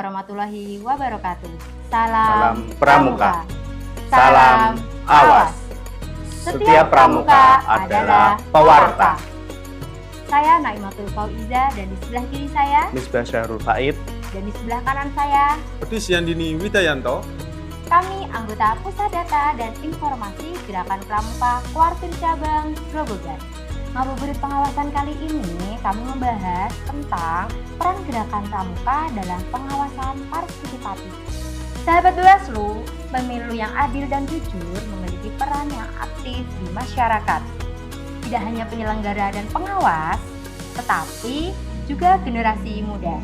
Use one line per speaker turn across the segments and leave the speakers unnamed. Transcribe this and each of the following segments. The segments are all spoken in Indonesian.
warahmatullahi wabarakatuh.
Salam
Salam
Pramuka.
Salam awas.
Setiap pramuka adalah pewarta.
Saya Naimatul Fauiza dan di sebelah kiri saya
Misbah Syahrul Faid.
dan di sebelah kanan saya
Pedis Yandini Widayanto.
kami anggota Pusat Data dan Informasi Gerakan Pramuka Kuartir Cabang Grobogan. Ngabuburit pengawasan kali ini kami membahas tentang peran Gerakan Pramuka dalam pengawasan partisipatif. Sahabat Bawaslu, pemilu yang adil dan jujur memiliki peran yang aktif di masyarakat. Tidak hanya penyelenggara dan pengawas, tetapi juga generasi muda.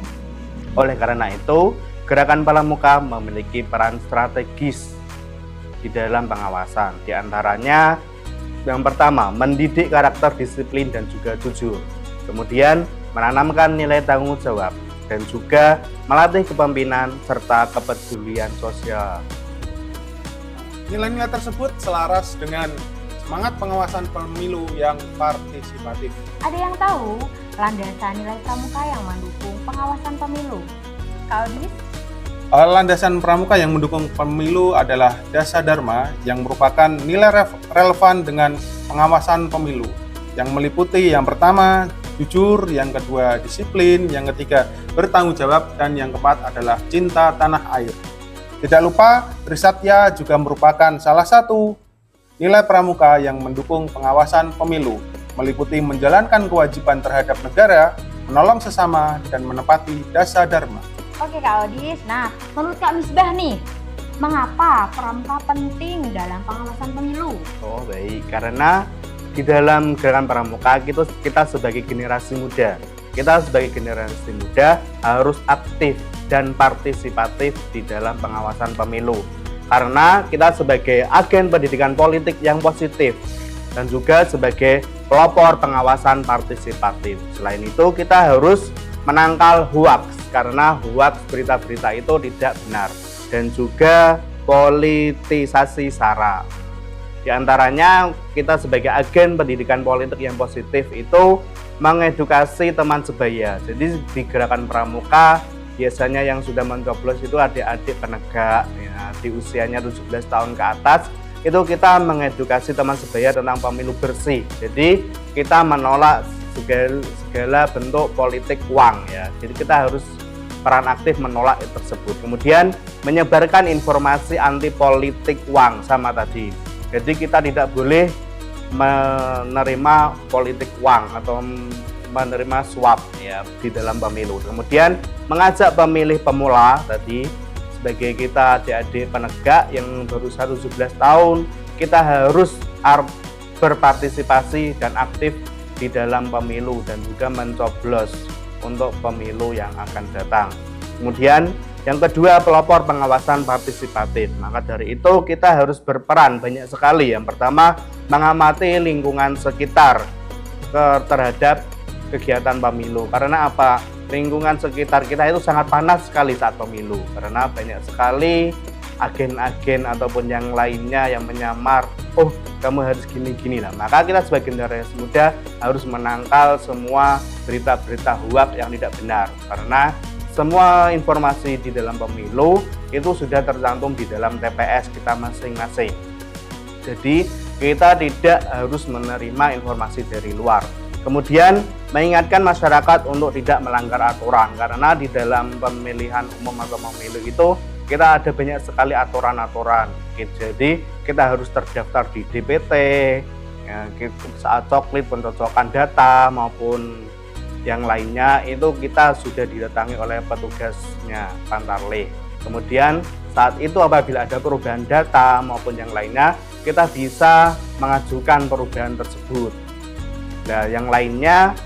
Oleh karena itu, Gerakan Pramuka memiliki peran strategis di dalam pengawasan. Di antaranya, yang pertama, mendidik karakter disiplin dan juga jujur. Kemudian, menanamkan nilai tanggung jawab dan juga melatih kepemimpinan serta kepedulian sosial.
Nilai-nilai tersebut selaras dengan semangat pengawasan pemilu yang partisipatif.
Ada yang tahu landasan nilai pramuka yang mendukung pengawasan pemilu? Kak Odis?
Landasan pramuka yang mendukung pemilu adalah Dasa Dharma yang merupakan nilai relevan dengan pengawasan pemilu yang meliputi yang pertama jujur, yang kedua disiplin, yang ketiga bertanggung jawab, dan yang keempat adalah cinta tanah air. Tidak lupa, Trisatya juga merupakan salah satu nilai pramuka yang mendukung pengawasan pemilu, meliputi menjalankan kewajiban terhadap negara, menolong sesama, dan menepati Dasa Dharma.
Oke Kak Odis, nah menurut Kak Misbah nih, mengapa pramuka penting dalam pengawasan pemilu?
Oh baik, karena di dalam Gerakan Pramuka kita sebagai generasi muda, harus aktif dan partisipatif di dalam pengawasan pemilu. Karena kita sebagai agen pendidikan politik yang positif dan juga sebagai pelopor pengawasan partisipatif. Selain itu kita harus menangkal hoax, karena hoax berita-berita itu tidak benar, dan juga politisasi SARA. Di antaranya kita sebagai agen pendidikan politik yang positif itu mengedukasi teman sebaya. Jadi di Gerakan Pramuka biasanya yang sudah mencoblos itu adik-adik penegak ya, di usianya 17 tahun ke atas. Itu kita mengedukasi teman sebaya tentang pemilu bersih. Jadi kita menolak segala bentuk politik uang ya. Jadi kita harus peran aktif menolak tersebut. Kemudian menyebarkan informasi anti politik uang sama tadi. Jadi kita tidak boleh menerima politik uang atau menerima suap ya di dalam pemilu. Kemudian mengajak pemilih pemula tadi, sebagai kita adik-adik penegak yang berusia 17 tahun, kita harus berpartisipasi dan aktif di dalam pemilu dan juga mencoblos untuk pemilu yang akan datang. Kemudian yang kedua, pelopor pengawasan partisipatif. Maka dari itu kita harus berperan banyak sekali. Yang pertama, mengamati lingkungan sekitar terhadap kegiatan pemilu. Karena apa? Lingkungan sekitar kita itu sangat panas sekali saat pemilu. Karena banyak sekali agen-agen ataupun yang lainnya yang menyamar, oh kamu harus gini-gini lah. Maka kita sebagai generasi muda harus menangkal semua berita-berita hoax yang tidak benar. Karena semua informasi di dalam pemilu itu sudah tercantum di dalam TPS kita masing-masing. Jadi kita tidak harus menerima informasi dari luar. Kemudian mengingatkan masyarakat untuk tidak melanggar aturan, karena di dalam pemilihan umum atau pemilu itu kita ada banyak sekali aturan-aturan. Jadi kita harus terdaftar di DPT, ya, saat coklit pencocokan data maupun yang lainnya itu kita sudah didatangi oleh petugasnya Pantarlih. Kemudian saat itu apabila ada perubahan data maupun yang lainnya, kita bisa mengajukan perubahan tersebut. Nah, yang lainnya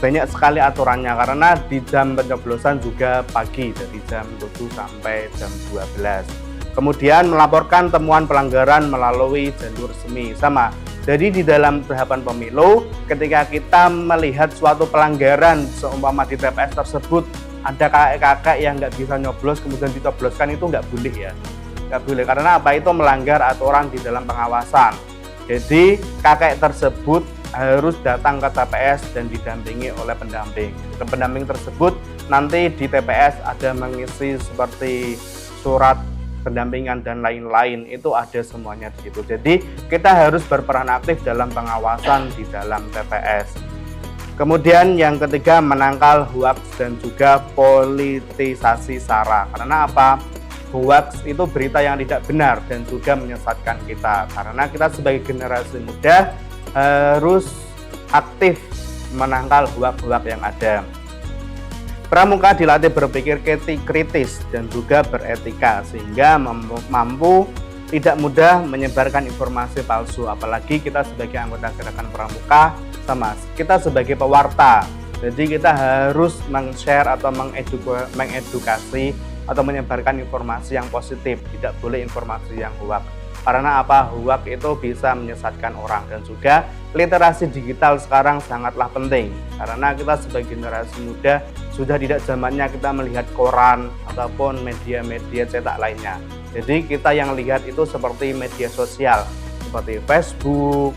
banyak sekali aturannya karena di jam pencoblosan juga pagi dari jam 7 sampai jam 12. Kemudian melaporkan temuan pelanggaran melalui jalur resmi sama. Jadi di dalam tahapan pemilu ketika kita melihat suatu pelanggaran seumpama di TPS tersebut ada kakek-kakek yang nggak bisa nyoblos kemudian dicobloskan, itu nggak boleh ya. Nggak boleh karena apa? Itu melanggar aturan di dalam pengawasan. Jadi kakek tersebut harus datang ke TPS dan didampingi oleh pendamping. Pendamping tersebut nanti di TPS ada mengisi seperti surat pendampingan dan lain-lain, itu ada semuanya di situ. Jadi kita harus berperan aktif dalam pengawasan di dalam TPS. Kemudian yang ketiga, menangkal hoaks dan juga politisasi SARA. Karena apa? Hoaks itu berita yang tidak benar dan juga menyesatkan kita. Karena kita sebagai generasi muda harus aktif menangkal hoaks-hoaks yang ada. Pramuka dilatih berpikir kritis dan juga beretika sehingga mampu tidak mudah menyebarkan informasi palsu, apalagi kita sebagai anggota gerakan pramuka sama kita sebagai pewarta. Jadi kita harus meng-share atau mengedukasi atau menyebarkan informasi yang positif, tidak boleh informasi yang hoaks. Karena apa? Hoaks itu bisa menyesatkan orang, dan juga literasi digital sekarang sangatlah penting. Karena kita sebagai generasi muda sudah tidak zamannya kita melihat koran ataupun media-media cetak lainnya. Jadi kita yang lihat itu seperti media sosial seperti Facebook,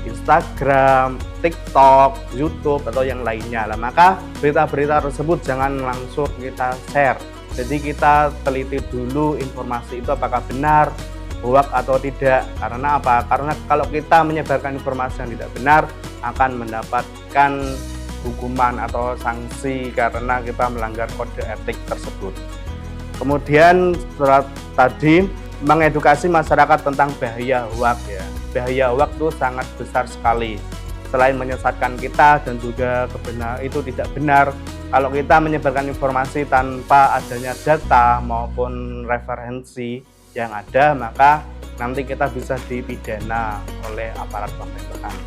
Instagram, TikTok, YouTube atau yang lainnya. Nah, maka berita-berita tersebut jangan langsung kita share. Jadi kita teliti dulu informasi itu apakah benar, hoaks atau tidak. Karena apa? Karena kalau kita menyebarkan informasi yang tidak benar akan mendapatkan hukuman atau sanksi karena kita melanggar kode etik tersebut. Kemudian tadi mengedukasi masyarakat tentang bahaya hoaks ya. Bahaya hoaks itu sangat besar sekali. Selain menyesatkan kita dan juga itu tidak benar, kalau kita menyebarkan informasi tanpa adanya data maupun referensi yang ada, maka nanti kita bisa dipidana oleh aparat pemerintahan.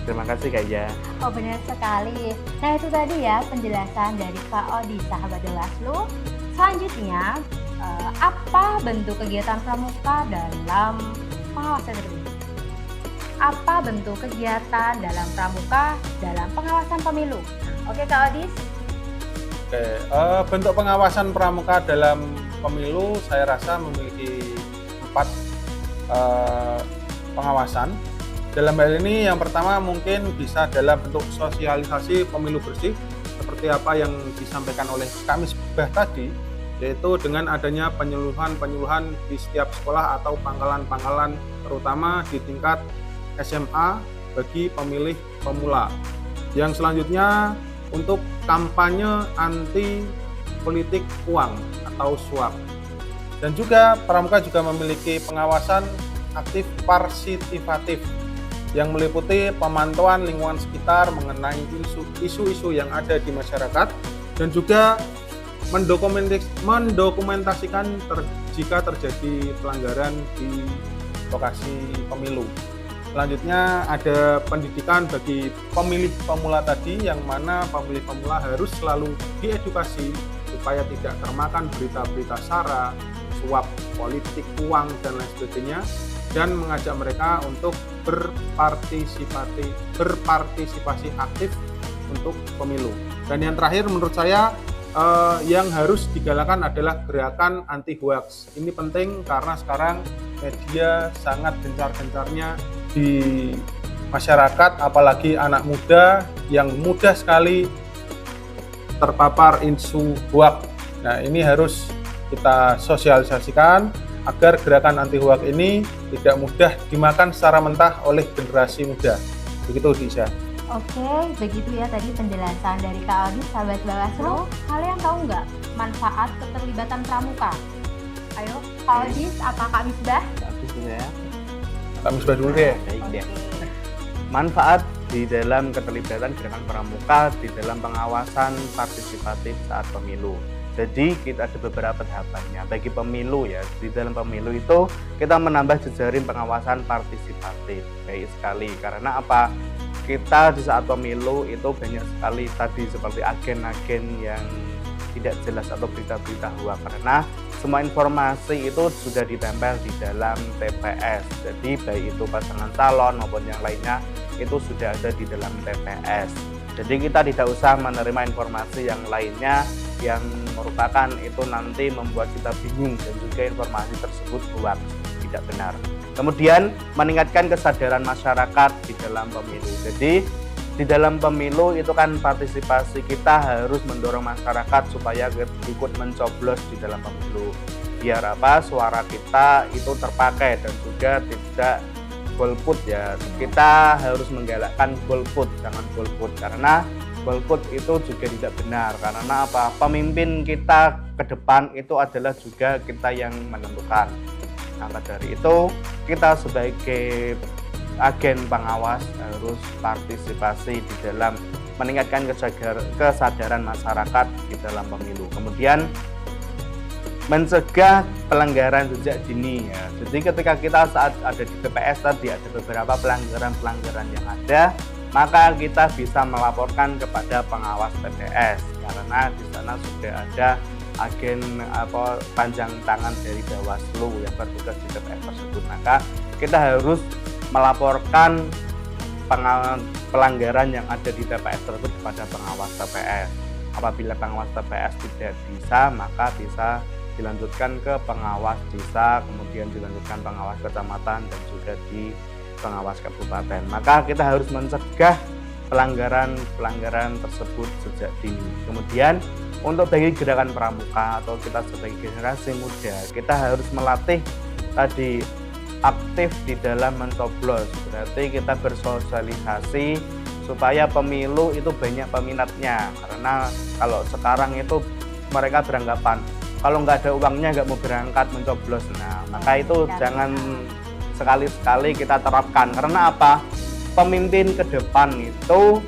Terima kasih Kak Ya.
Oh, benar sekali. Nah, itu tadi ya penjelasan dari Kak Odi, sahabat Bawaslu. Selanjutnya, apa bentuk kegiatan pramuka dalam pengawasan pemilu? Apa bentuk kegiatan dalam pramuka dalam pengawasan pemilu? Oke Kak Odis.
Oke, bentuk pengawasan pramuka dalam pemilu saya rasa memiliki 4 pengawasan. Dalam hal ini yang pertama mungkin bisa dalam bentuk sosialisasi pemilu bersih seperti apa yang disampaikan oleh Kak Misbah tadi, yaitu dengan adanya penyuluhan di setiap sekolah atau pangkalan-pangkalan terutama di tingkat SMA bagi pemilih pemula. Yang selanjutnya untuk kampanye anti politik uang atau suap. Dan juga pramuka juga memiliki pengawasan aktif partisipatif yang meliputi pemantauan lingkungan sekitar mengenai isu-isu yang ada di masyarakat dan juga mendokumentasikan jika terjadi pelanggaran di lokasi pemilu. Selanjutnya ada pendidikan bagi pemilih pemula tadi, yang mana pemilih pemula harus selalu diedukasi supaya tidak termakan berita-berita SARA, suap politik uang dan lain sebagainya, dan mengajak mereka untuk berpartisipasi aktif untuk pemilu. Dan yang terakhir menurut saya yang harus digalakan adalah gerakan anti hoax. Ini penting karena sekarang media sangat gencar-gencarnya di masyarakat, apalagi anak muda yang mudah sekali terpapar isu hoax. Nah, ini harus kita sosialisasikan agar gerakan anti hoax ini tidak mudah dimakan secara mentah oleh generasi muda. Begitu Disha.
Oke, begitu ya tadi penjelasan dari Kak Odis, sahabat Bawaslu. Kalian tahu nggak manfaat keterlibatan pramuka? Ayo, Kak Odis, apa Kak Misbah?
Kak Misbah dulu deh.
Baik, manfaat di dalam keterlibatan gerakan pramuka di dalam pengawasan partisipatif saat pemilu. Jadi kita ada beberapa tahapannya. Bagi pemilu ya, di dalam pemilu itu kita menambah jejaring pengawasan partisipatif. Baik sekali, karena apa? Kita di saat pemilu itu banyak sekali tadi seperti agen-agen yang tidak jelas atau berita-berita hoax, karena semua informasi itu sudah ditempel di dalam TPS. Jadi baik itu pasangan calon maupun yang lainnya itu sudah ada di dalam TPS. Jadi kita tidak usah menerima informasi yang lainnya yang merupakan itu nanti membuat kita bingung dan juga informasi tersebut hoax, tidak benar. Kemudian meningkatkan kesadaran masyarakat di dalam pemilu. Jadi di dalam pemilu itu kan partisipasi, kita harus mendorong masyarakat supaya ikut mencoblos di dalam pemilu. Biar apa? Suara kita itu terpakai dan juga tidak golput ya. Kita harus menggalakkan golput, jangan golput, karena golput itu juga tidak benar. Karena apa? Pemimpin kita ke depan itu adalah juga kita yang menentukan. Maka dari itu kita sebagai agen pengawas harus partisipasi di dalam meningkatkan kesadaran masyarakat di dalam pemilu. Kemudian mencegah pelanggaran sejak dini ya. Jadi ketika kita saat ada di TPS tadi ada beberapa pelanggaran yang ada, maka kita bisa melaporkan kepada pengawas TPS karena di sana sudah ada agen panjang tangan dari Bawaslu yang bertugas di TPS tersebut. Maka kita harus melaporkan pelanggaran yang ada di TPS tersebut kepada pengawas TPS. Apabila pengawas TPS tidak bisa, maka bisa dilanjutkan ke pengawas desa, kemudian dilanjutkan pengawas kecamatan dan juga di pengawas kabupaten. Maka kita harus mencegah pelanggaran tersebut sejak dini. Kemudian untuk bagi gerakan pramuka atau kita sebagai generasi muda, kita harus melatih tadi aktif di dalam mencoblos. Berarti kita bersosialisasi supaya pemilu itu banyak peminatnya. Karena kalau sekarang itu mereka beranggapan kalau nggak ada uangnya nggak mau berangkat mencoblos. Nah, maka itu jangan sekali-sekali kita terapkan. Karena apa? Pemimpin ke depan itu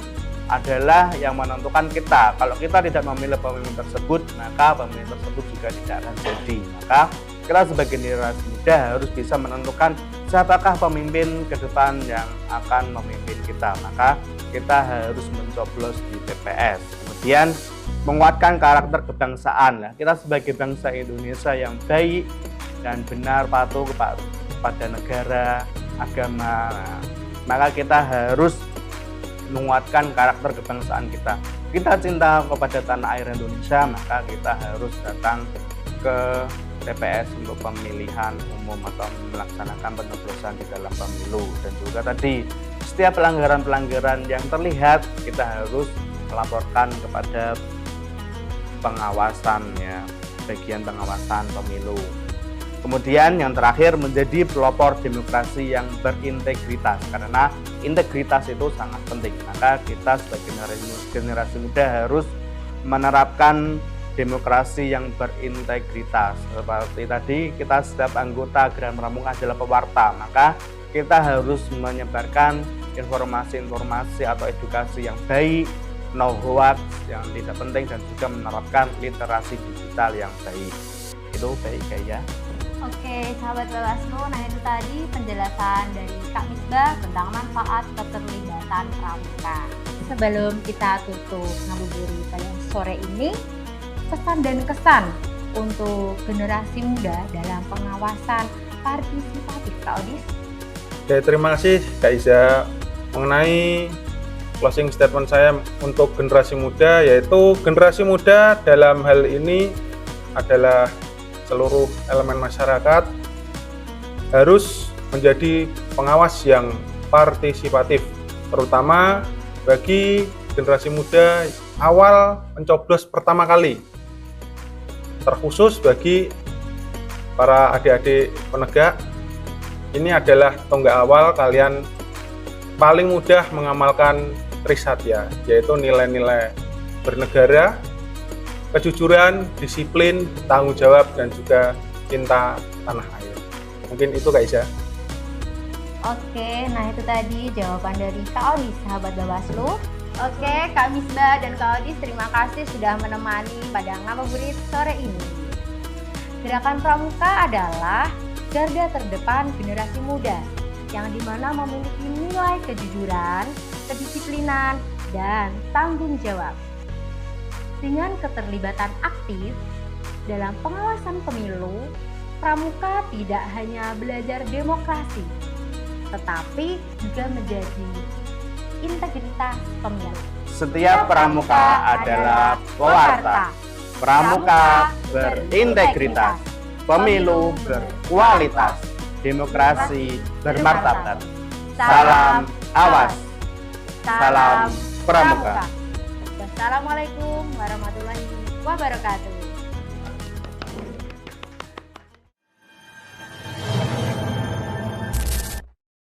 adalah yang menentukan kita. Kalau kita tidak memilih pemimpin tersebut, maka pemimpin tersebut juga tidak akan jadi. Maka kita sebagai generasi muda harus bisa menentukan siapakah pemimpin ke depan yang akan memimpin kita. Maka kita harus mencoblos di TPS. Kemudian menguatkan karakter kebangsaan. Kita sebagai bangsa Indonesia yang baik dan benar patuh kepada negara, agama. Maka kita harus menguatkan karakter kebangsaan kita. Kita cinta kepada tanah air Indonesia, maka kita harus datang ke TPS untuk pemilihan umum atau melaksanakan pencoblosan di dalam pemilu. Dan juga tadi setiap pelanggaran yang terlihat kita harus melaporkan kepada pengawasan ya, bagian pengawasan pemilu. Kemudian yang terakhir menjadi pelopor demokrasi yang berintegritas, karena integritas itu sangat penting. Maka kita sebagai generasi muda harus menerapkan demokrasi yang berintegritas. Seperti tadi kita setiap anggota Gerakan Pramuka adalah pewarta, maka kita harus menyebarkan informasi-informasi atau edukasi yang baik, no hoax yang tidak penting, dan juga menerapkan literasi digital yang baik. Itu baik ya.
Oke, sahabat Bawaslu, nah itu tadi penjelasan dari Kak Misbah tentang manfaat keterlibatan pramuka. Sebelum kita tutup ngabuburit pada sore ini, pesan dan kesan untuk generasi muda dalam pengawasan partisipatif, Kak Odis.
Oke, terima kasih Kak Iza. Mengenai closing statement saya untuk generasi muda, yaitu generasi muda dalam hal ini adalah seluruh elemen masyarakat harus menjadi pengawas yang partisipatif, terutama bagi generasi muda awal mencoblos pertama kali, terkhusus bagi para adik-adik penegak. Ini adalah tonggak awal kalian paling mudah mengamalkan Trisatya, yaitu nilai-nilai bernegara, kejujuran, disiplin, tanggung jawab, dan juga cinta tanah air. Mungkin itu Kak Iza.
Oke, nah itu tadi jawaban dari Kak Odis, sahabat Bawaslu. Oke, Kak Misbah dan Kak Odis, terima kasih sudah menemani pada ngabuburit sore ini. Gerakan Pramuka adalah garda terdepan generasi muda yang dimana memiliki nilai kejujuran, kedisiplinan, dan tanggung jawab. Dengan keterlibatan aktif dalam pengawasan pemilu, Pramuka tidak hanya belajar demokrasi, tetapi juga menjadi integritas pemilu.
Setiap pramuka adalah pewarta. Pramuka berintegritas, pemilu berkualitas, demokrasi bermartabat. Salam awas. Salam Pramuka.
Wassalamualaikum warahmatullahi wabarakatuh.